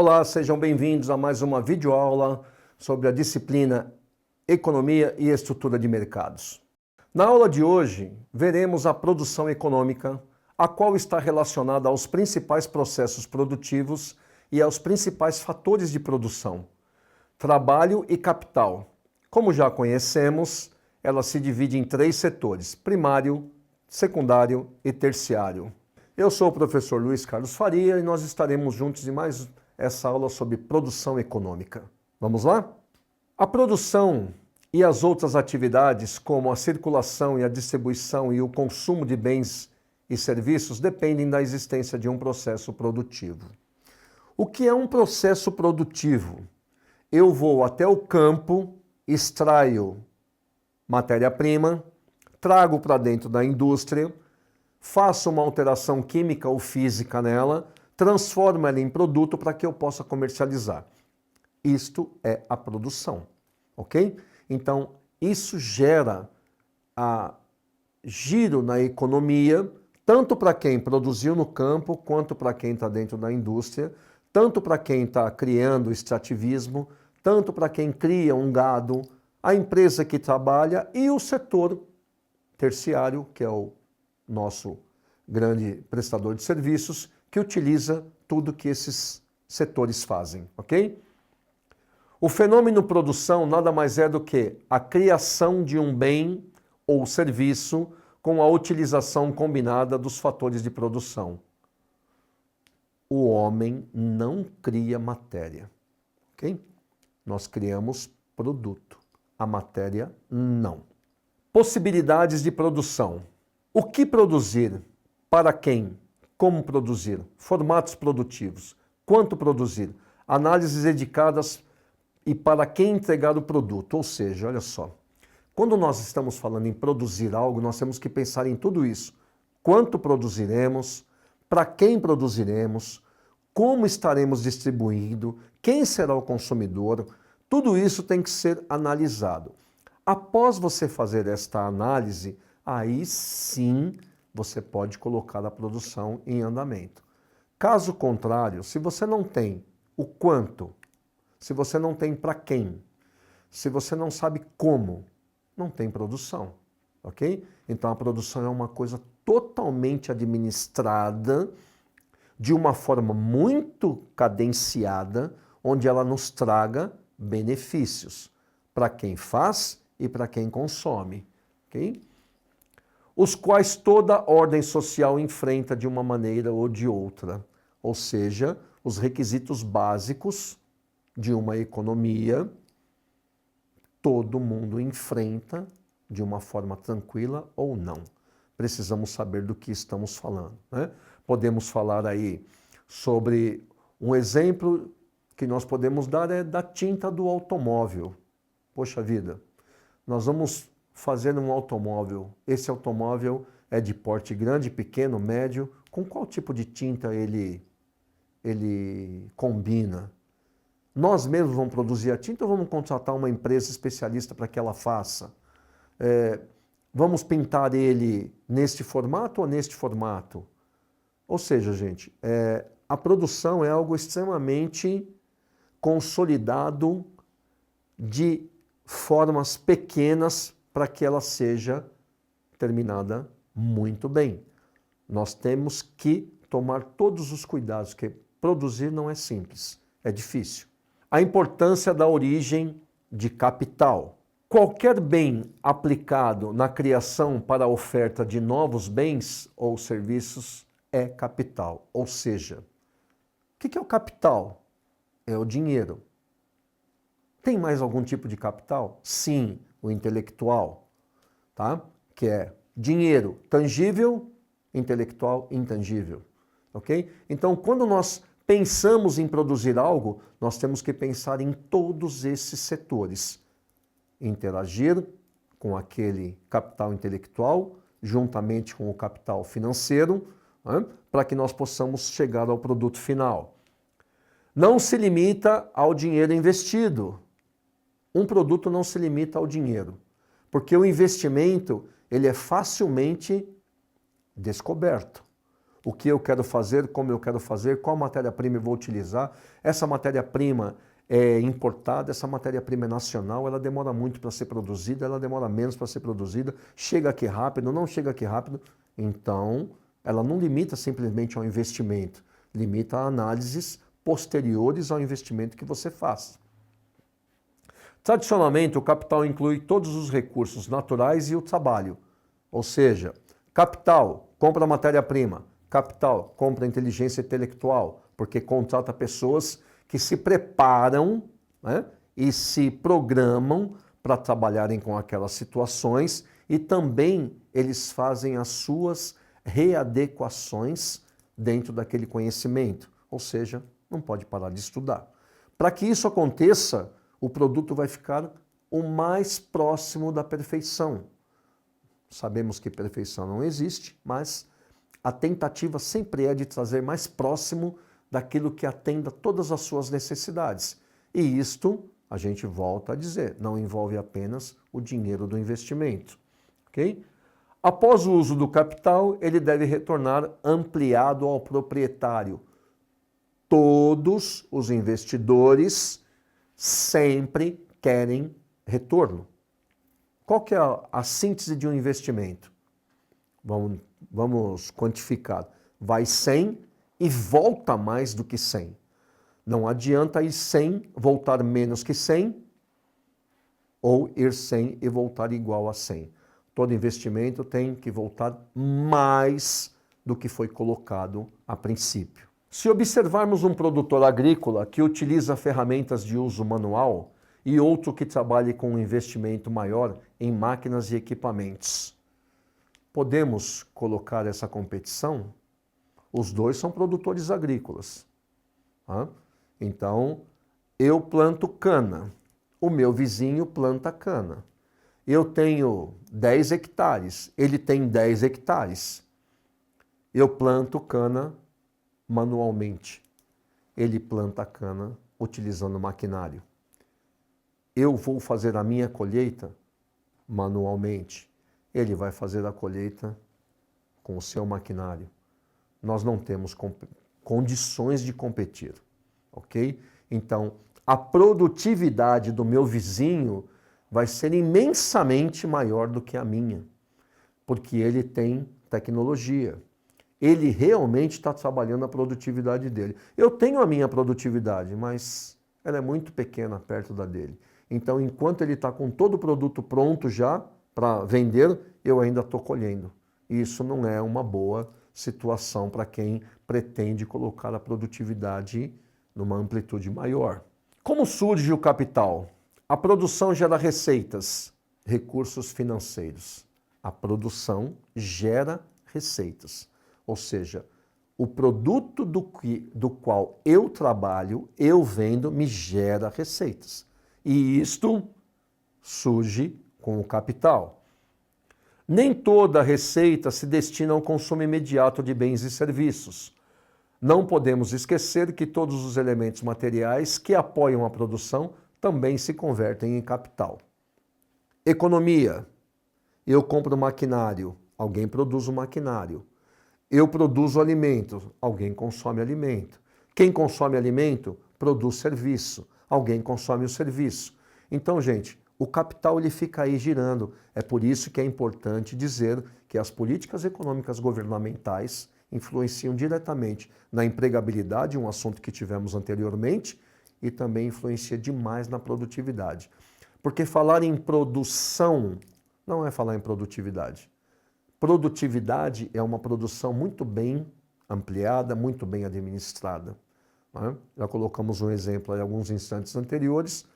Olá, sejam bem-vindos a mais uma videoaula sobre a disciplina Economia e Estrutura de Mercados. Na aula de hoje, veremos a produção econômica, a qual está relacionada aos principais processos produtivos e aos principais fatores de produção, trabalho e capital. Como já conhecemos, ela se divide em três setores: primário, secundário e terciário. Eu sou o professor Luiz Carlos Faria e nós estaremos juntos em mais essa aula sobre produção econômica. Vamos lá? A produção e as outras atividades, como a circulação e a distribuição e o consumo de bens e serviços, dependem da existência de um processo produtivo. O que é um processo produtivo? Eu vou até o campo, extraio matéria-prima, trago para dentro da indústria, faço uma alteração química ou física nela, transformo ela em produto para que eu possa comercializar. Isto é a produção, ok? Então, isso gera giro na economia, tanto para quem produziu no campo, quanto para quem está dentro da indústria, tanto para quem está criando extrativismo, tanto para quem cria um gado, a empresa que trabalha e o setor terciário, que é o nosso grande prestador de serviços, que utiliza tudo que esses setores fazem, ok? O fenômeno produção nada mais é do que a criação de um bem ou serviço com a utilização combinada dos fatores de produção. O homem não cria matéria, ok? Nós criamos produto, a matéria não. Possibilidades de produção. O que produzir? Para quem? Como produzir? Formatos produtivos. Quanto produzir? Análises dedicadas e para quem entregar o produto. Ou seja, olha só, quando nós estamos falando em produzir algo, nós temos que pensar em tudo isso. Quanto produziremos? Para quem produziremos? Como estaremos distribuindo? Quem será o consumidor? Tudo isso tem que ser analisado. Após você fazer esta análise, aí sim você pode colocar a produção em andamento. Caso contrário, se você não tem o quanto, se você não tem para quem, se você não sabe como, não tem produção, ok? Então a produção é uma coisa totalmente administrada, de uma forma muito cadenciada, onde ela nos traga benefícios para quem faz e para quem consome, ok? Os quais toda ordem social enfrenta de uma maneira ou de outra, ou seja, os requisitos básicos de uma economia, todo mundo enfrenta de uma forma tranquila ou não. Precisamos saber do que estamos falando, né? Podemos falar aí sobre um exemplo que nós podemos dar é da tinta do automóvel. Poxa vida, nós vamos fazer um automóvel. Esse automóvel é de porte grande, pequeno, médio. Com qual tipo de tinta ele combina? Nós mesmos vamos produzir a tinta ou vamos contratar uma empresa especialista para que ela faça? Vamos pintar ele neste formato ou neste formato? Ou seja, gente, a produção é algo extremamente consolidado de formas pequenas para que ela seja terminada muito bem. Nós temos que tomar todos os cuidados, porque produzir não é simples, é difícil. A importância da origem de capital. Qualquer bem aplicado na criação para a oferta de novos bens ou serviços é capital. Ou seja, o que é o capital? É o dinheiro. Tem mais algum tipo de capital? Sim, o intelectual, tá? Que é dinheiro tangível, intelectual intangível, ok? Então, quando nós pensamos em produzir algo, nós temos que pensar em todos esses setores. Interagir com aquele capital intelectual, juntamente com o capital financeiro, né? Para que nós possamos chegar ao produto final. Não se limita ao dinheiro investido. Um produto não se limita ao dinheiro, porque o investimento ele é facilmente descoberto. o que eu quero fazer, como eu quero fazer, qual matéria-prima eu vou utilizar. Essa matéria-prima é importada, essa matéria-prima é nacional, ela demora muito para ser produzida, ela demora menos para ser produzida, chega aqui rápido, não chega aqui rápido. Então, ela não limita simplesmente ao investimento, limita a análises posteriores ao investimento que você faz. Tradicionalmente, o capital inclui todos os recursos naturais e o trabalho, ou seja, capital, compra matéria-prima, capital, compra inteligência intelectual, porque contrata pessoas que se preparam, né, e se programam para trabalharem com aquelas situações e também eles fazem as suas readequações dentro daquele conhecimento, ou seja, não pode parar de estudar. Para que isso aconteça, o produto vai ficar o mais próximo da perfeição. Sabemos que perfeição não existe, mas a tentativa sempre é de trazer mais próximo daquilo que atenda todas as suas necessidades. E isto, a gente volta a dizer, não envolve apenas o dinheiro do investimento. Ok? Após o uso do capital, ele deve retornar ampliado ao proprietário. Todos os investidores sempre querem retorno. Qual que é a síntese de um investimento? Vamos quantificar. Vai 100 e volta mais do que 100. Não adianta ir 100, voltar menos que 100, ou ir 100 e voltar igual a 100. Todo investimento tem que voltar mais do que foi colocado a princípio. Se observarmos um produtor agrícola que utiliza ferramentas de uso manual e outro que trabalhe com um investimento maior em máquinas e equipamentos, podemos colocar essa competição? Os dois são produtores agrícolas. Tá? Então, eu planto cana, o meu vizinho planta cana. Eu tenho 10 hectares, ele tem 10 hectares. Eu planto cana manualmente. Ele planta cana utilizando maquinário. Eu vou fazer a minha colheita manualmente. Ele vai fazer a colheita com o seu maquinário. Nós não temos condições de competir, ok? Então, a produtividade do meu vizinho vai ser imensamente maior do que a minha, porque ele tem tecnologia. Ele realmente está trabalhando a produtividade dele. Eu tenho a minha produtividade, mas ela é muito pequena perto da dele. Então, enquanto ele está com todo o produto pronto já para vender, eu ainda estou colhendo. Isso não é uma boa situação para quem pretende colocar a produtividade numa amplitude maior. Como surge o capital? A produção gera receitas, recursos financeiros. A produção gera receitas. Ou seja, o produto do qual eu trabalho, eu vendo, me gera receitas. E isto surge com o capital. Nem toda a receita se destina ao consumo imediato de bens e serviços. Não podemos esquecer que todos os elementos materiais que apoiam a produção também se convertem em capital. Economia. Eu compro maquinário, alguém produz o maquinário. Eu produzo alimento, alguém consome alimento. Quem consome alimento, produz serviço, alguém consome o serviço. Então, gente, o capital ele fica aí girando. É por isso que é importante dizer que as políticas econômicas governamentais influenciam diretamente na empregabilidade, um assunto que tivemos anteriormente, e também influencia demais na produtividade. Porque falar em produção não é falar em produtividade. Produtividade é uma produção muito bem ampliada, muito bem administrada. Né? Já colocamos um exemplo em alguns instantes anteriores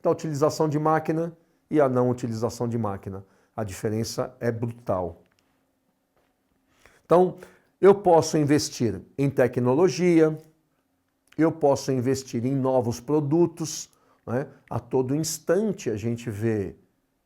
da utilização de máquina e a não utilização de máquina. A diferença é brutal. Então, eu posso investir em tecnologia, eu posso investir em novos produtos, né? A todo instante a gente vê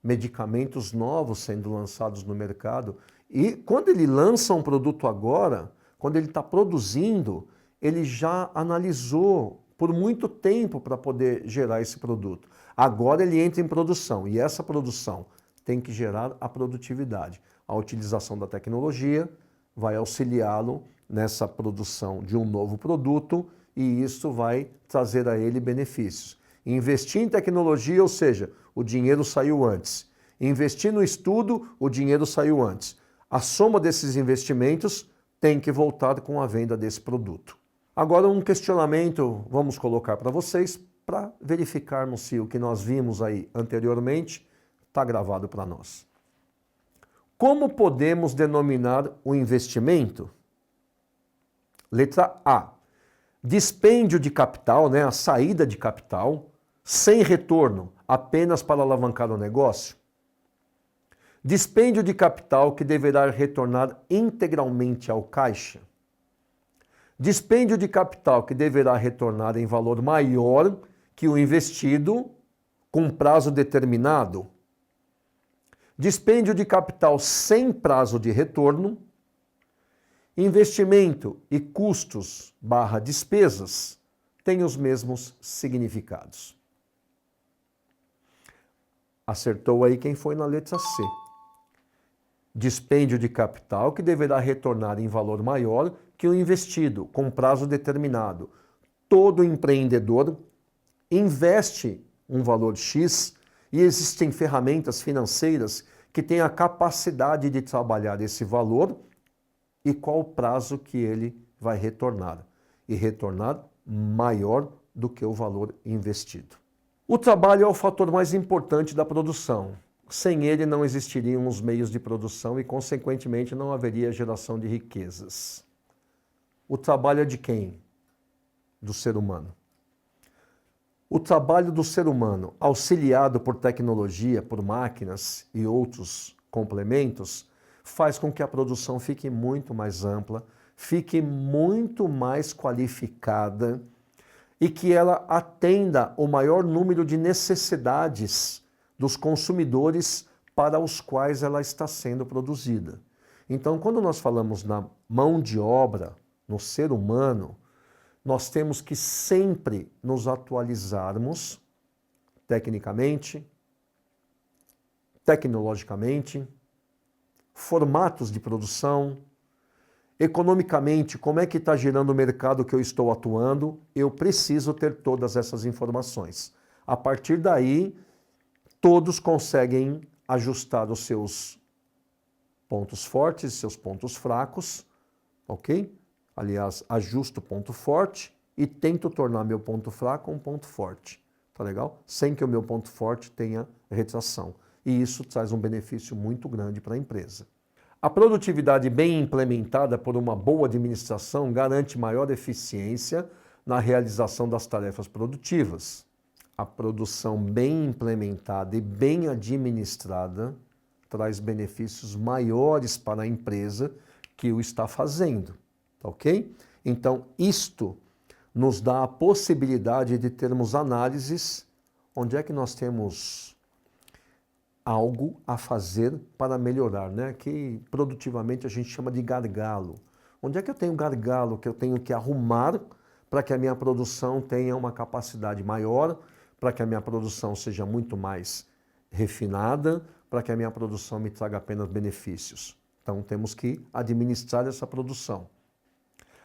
medicamentos novos sendo lançados no mercado e quando ele lança um produto agora, quando ele está produzindo, ele já analisou por muito tempo para poder gerar esse produto. Agora ele entra em produção e essa produção tem que gerar a produtividade. A utilização da tecnologia vai auxiliá-lo nessa produção de um novo produto e isso vai trazer a ele benefícios. Investir em tecnologia, ou seja, o dinheiro saiu antes. Investir no estudo, o dinheiro saiu antes. A soma desses investimentos tem que voltar com a venda desse produto. Agora um questionamento vamos colocar para vocês para verificarmos se o que nós vimos aí anteriormente está gravado para nós. Como podemos denominar o investimento? Letra A. Dispêndio de capital, a saída de capital, sem retorno, apenas para alavancar o negócio. Dispêndio de capital que deverá retornar integralmente ao caixa. Dispêndio de capital que deverá retornar em valor maior que o investido com prazo determinado. Dispêndio de capital sem prazo de retorno. Investimento e custos / despesas têm os mesmos significados. Acertou aí quem foi na letra C. Dispêndio de capital que deverá retornar em valor maior que o investido, com prazo determinado. Todo empreendedor investe um valor X e existem ferramentas financeiras que têm a capacidade de trabalhar esse valor e qual o prazo que ele vai retornar. E retornar maior do que o valor investido. O trabalho é o fator mais importante da produção. Sem ele não existiriam os meios de produção e, consequentemente, não haveria geração de riquezas. O trabalho é de quem? Do ser humano. O trabalho do ser humano, auxiliado por tecnologia, por máquinas e outros complementos, faz com que a produção fique muito mais ampla, fique muito mais qualificada e que ela atenda o maior número de necessidades dos consumidores para os quais ela está sendo produzida. Então, quando nós falamos na mão de obra, no ser humano, nós temos que sempre nos atualizarmos tecnicamente, tecnologicamente, formatos de produção, economicamente, como é que está girando o mercado que eu estou atuando, eu preciso ter todas essas informações. A partir daí, todos conseguem ajustar os seus pontos fortes, seus pontos fracos, ok? Aliás, ajusto o ponto forte e tento tornar meu ponto fraco um ponto forte, tá legal? Sem que o meu ponto forte tenha retração. E isso traz um benefício muito grande para a empresa. A produtividade bem implementada por uma boa administração garante maior eficiência na realização das tarefas produtivas. A produção bem implementada e bem administrada traz benefícios maiores para a empresa que o está fazendo, ok? Então, isto nos dá a possibilidade de termos análises onde é que nós temos algo a fazer para melhorar, que produtivamente a gente chama de gargalo. Onde é que eu tenho gargalo que eu tenho que arrumar para que a minha produção tenha uma capacidade maior, para que a minha produção seja muito mais refinada, para que a minha produção me traga apenas benefícios. Então temos que administrar essa produção.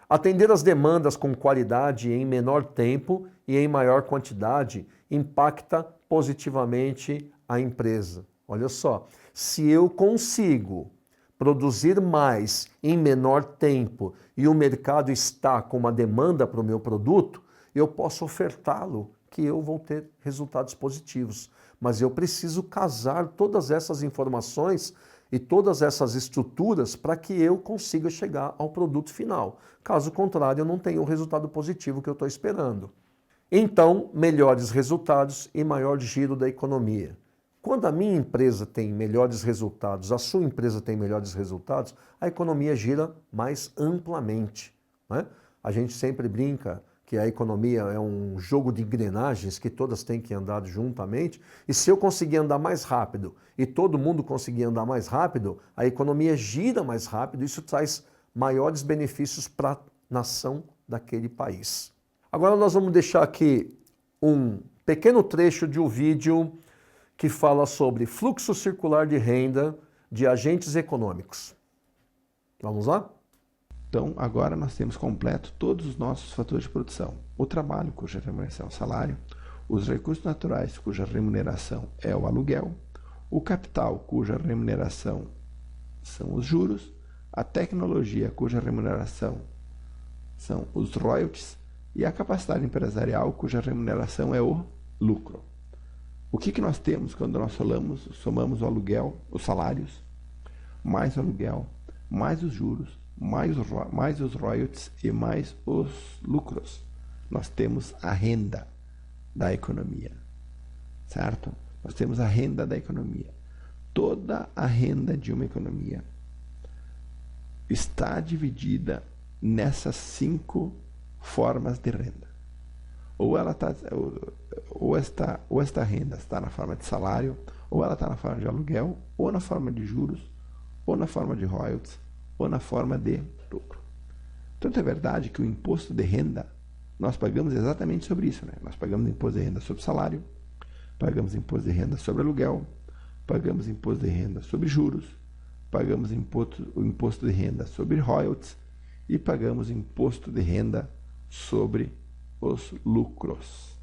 Atender as demandas com qualidade em menor tempo e em maior quantidade impacta positivamente a empresa. Olha só, se eu consigo produzir mais em menor tempo e o mercado está com uma demanda para o meu produto, eu posso ofertá-lo, que eu vou ter resultados positivos. Mas eu preciso casar todas essas informações e todas essas estruturas para que eu consiga chegar ao produto final. Caso contrário, eu não tenho o resultado positivo que eu estou esperando. Então, melhores resultados e maior giro da economia. Quando a minha empresa tem melhores resultados, a sua empresa tem melhores resultados, a economia gira mais amplamente, A gente sempre brinca que a economia é um jogo de engrenagens que todas têm que andar juntamente, e se eu conseguir andar mais rápido e todo mundo conseguir andar mais rápido, a economia gira mais rápido, isso traz maiores benefícios para a nação daquele país. Agora nós vamos deixar aqui um pequeno trecho de um vídeo que fala sobre fluxo circular de renda de agentes econômicos. Vamos lá? Então, agora nós temos completo todos os nossos fatores de produção. O trabalho, cuja remuneração é o salário, os recursos naturais, cuja remuneração é o aluguel, o capital, cuja remuneração são os juros, a tecnologia, cuja remuneração são os royalties, e a capacidade empresarial, cuja remuneração é o lucro. O que nós temos quando nós somamos o aluguel, os salários, mais o aluguel, mais os juros, mais os royalties e mais os lucros? Nós temos a renda da economia, certo? Nós temos a renda da economia. Toda a renda de uma economia está dividida nessas 5 formas de renda. Ou esta renda está na forma de salário, ou ela está na forma de aluguel, ou na forma de juros, ou na forma de royalties, ou na forma de lucro. Tanto é verdade que o imposto de renda, nós pagamos exatamente sobre isso, né? Nós pagamos imposto de renda sobre salário, pagamos imposto de renda sobre aluguel, pagamos imposto de renda sobre juros, pagamos o imposto de renda sobre royalties e pagamos imposto de renda sobre os lucros,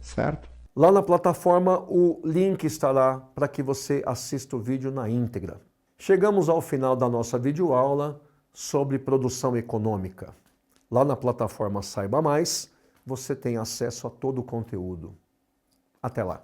certo? Lá na plataforma o link estará para que você assista o vídeo na íntegra. Chegamos ao final da nossa videoaula sobre produção econômica. Lá na plataforma Saiba Mais, você tem acesso a todo o conteúdo. Até lá!